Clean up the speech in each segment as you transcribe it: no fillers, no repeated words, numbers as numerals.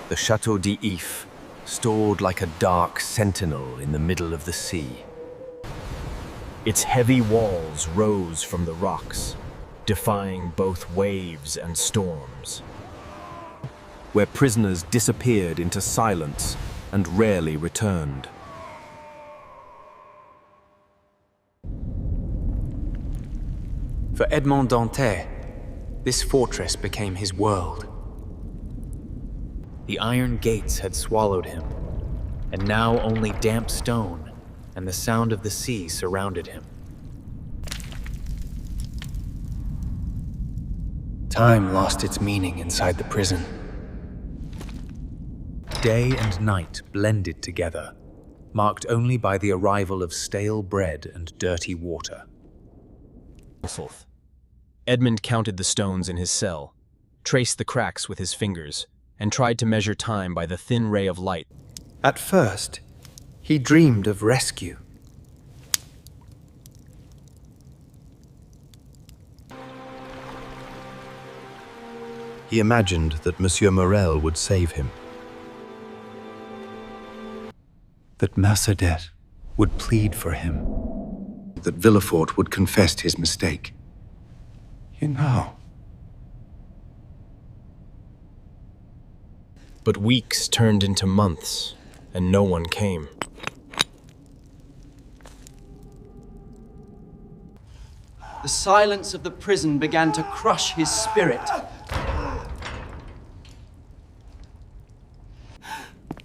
The Chateau d'If, stored like a dark sentinel in the middle of the sea. Its heavy walls rose from the rocks, defying both waves and storms, where prisoners disappeared into silence and rarely returned. For Edmond Dantès, this fortress became his world. The iron gates had swallowed him, and now only damp stone and the sound of the sea surrounded him. Time lost its meaning inside the prison. Day and night blended together, marked only by the arrival of stale bread and dirty water. Edmund counted the stones in his cell, traced the cracks with his fingers, and tried to measure time by the thin ray of light. At first, he dreamed of rescue. He imagined that Monsieur Morel would save him. That Mercedes would plead for him. That Villefort would confess his mistake. You know. But weeks turned into months, and no one came. The silence of the prison began to crush his spirit.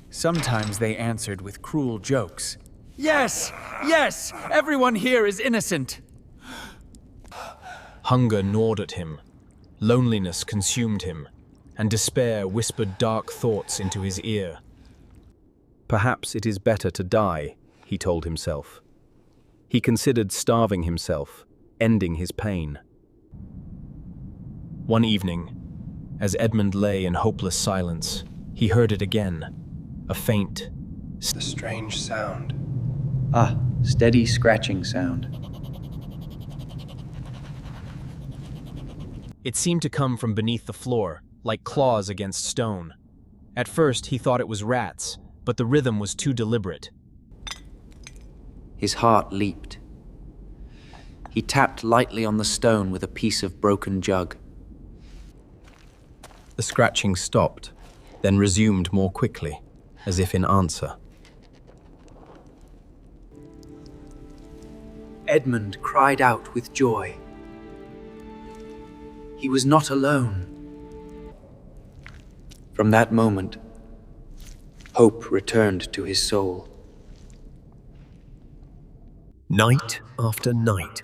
Sometimes they answered with cruel jokes. Yes! Yes! Everyone here is innocent! Hunger gnawed at him, loneliness consumed him, and despair whispered dark thoughts into his ear. Perhaps it is better to die, he told himself. He considered starving himself, ending his pain. One evening, as Edmund lay in hopeless silence, he heard it again, a faint, The strange sound. Steady scratching sound. It seemed to come from beneath the floor, like claws against stone. At first, he thought it was rats, but the rhythm was too deliberate. His heart leaped. He tapped lightly on the stone with a piece of broken jug. The scratching stopped, then resumed more quickly, as if in answer. Edmund cried out with joy. He was not alone. From that moment, hope returned to his soul. Night after night,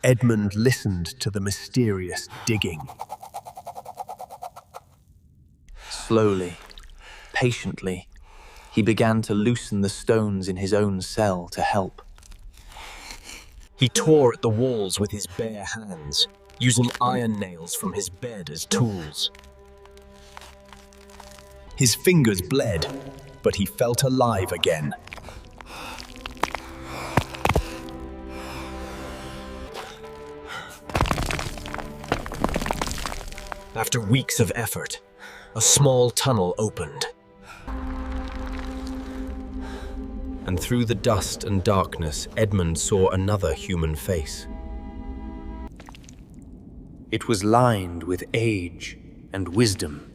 Edmund listened to the mysterious digging. Slowly, patiently, he began to loosen the stones in his own cell to help. He tore at the walls with his bare hands, using iron nails from his bed as tools. His fingers bled, but he felt alive again. After weeks of effort, a small tunnel opened. And through the dust and darkness, Edmund saw another human face. It was lined with age and wisdom,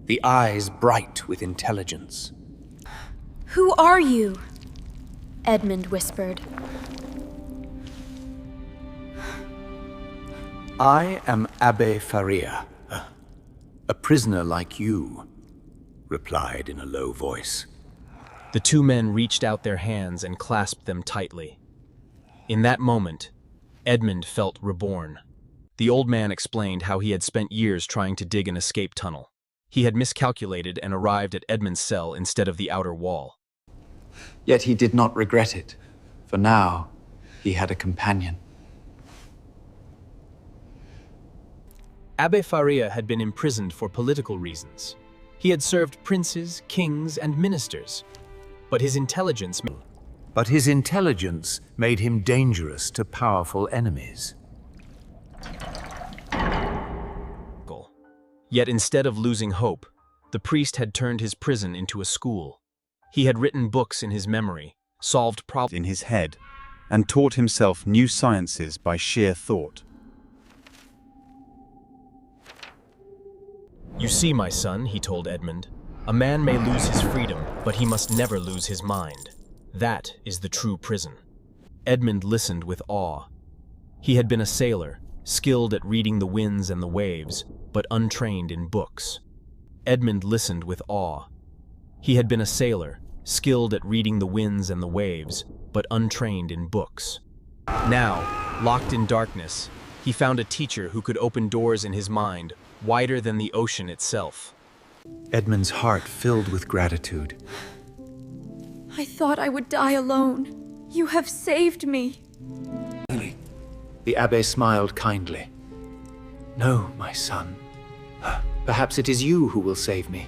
the eyes bright with intelligence. Who are you? Edmund whispered. I am Abbe Faria, a prisoner like you, replied in a low voice. The two men reached out their hands and clasped them tightly. In that moment, Edmund felt reborn. The old man explained how he had spent years trying to dig an escape tunnel. He had miscalculated and arrived at Edmund's cell instead of the outer wall. Yet he did not regret it, for now he had a companion. Abbe Faria had been imprisoned for political reasons. He had served princes, kings, and ministers. But his intelligence made him dangerous to powerful enemies. Yet instead of losing hope, The priest had turned his prison into a school. He had written books in his memory, solved problems in his head, and taught himself new sciences by sheer thought. "You see, my son," he told Edmund, "a man may lose his freedom, but he must never lose his mind. That is the true prison." Edmund listened with awe. He had been a sailor, skilled at reading the winds and the waves, but untrained in books. Edmund listened with awe. He had been a sailor, skilled at reading the winds and the waves, but untrained in books. Now, locked in darkness, he found a teacher who could open doors in his mind wider than the ocean itself. Edmund's heart filled with gratitude. I thought I would die alone. You have saved me. The Abbe smiled kindly. "No, my son. Perhaps it is you who will save me."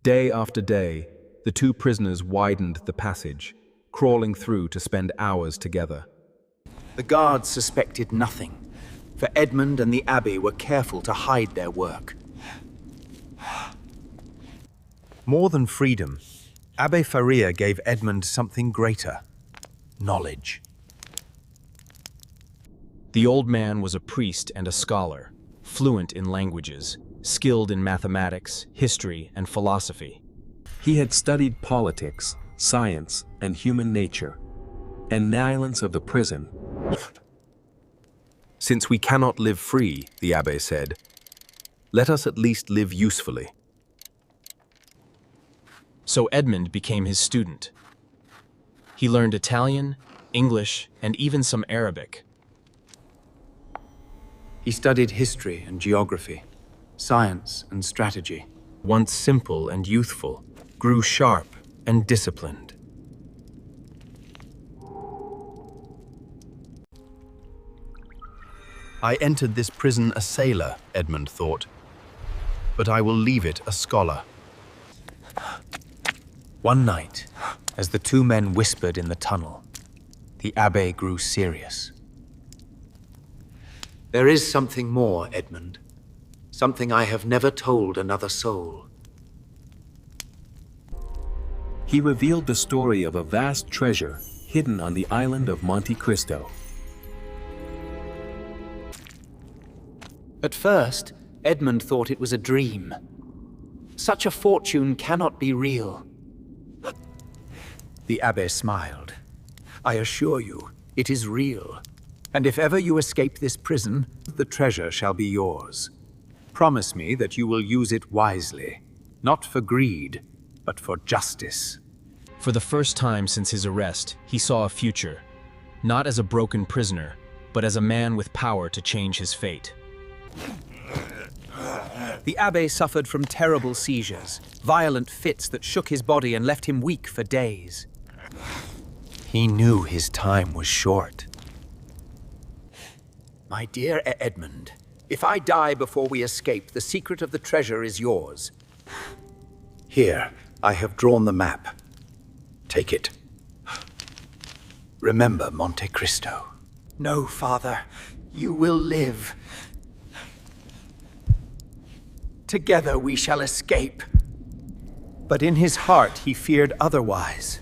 Day after day, the two prisoners widened the passage, crawling through to spend hours together. The guards suspected nothing, for Edmund and the Abbe were careful to hide their work. More than freedom, Abbe Faria gave Edmund something greater: knowledge. The old man was a priest and a scholar, fluent in languages, skilled in mathematics, history, and philosophy. He had studied politics, science, and human nature, and the islands of the prison. "Since we cannot live free," the Abbe said, "let us at least live usefully." So Edmund became his student. He learned Italian, English, and even some Arabic. He studied history and geography, science and strategy. Once simple and youthful, grew sharp and disciplined. "I entered this prison a sailor," Edmund thought, "but I will leave it a scholar." One night, as the two men whispered in the tunnel, the Abbe grew serious. "There is something more, Edmund. Something I have never told another soul." He revealed the story of a vast treasure hidden on the island of Monte Cristo. At first, Edmund thought it was a dream. Such a fortune cannot be real. The Abbe smiled. "I assure you, it is real. And if ever you escape this prison, the treasure shall be yours. Promise me that you will use it wisely, not for greed, but for justice." For the first time since his arrest, he saw a future, not as a broken prisoner, but as a man with power to change his fate. The Abbe suffered from terrible seizures, violent fits that shook his body and left him weak for days. He knew his time was short. "My dear Edmund, if I die before we escape, the secret of the treasure is yours. Here, I have drawn the map. Take it. Remember Monte Cristo." "No, father. You will live. Together we shall escape." But in his heart he feared otherwise.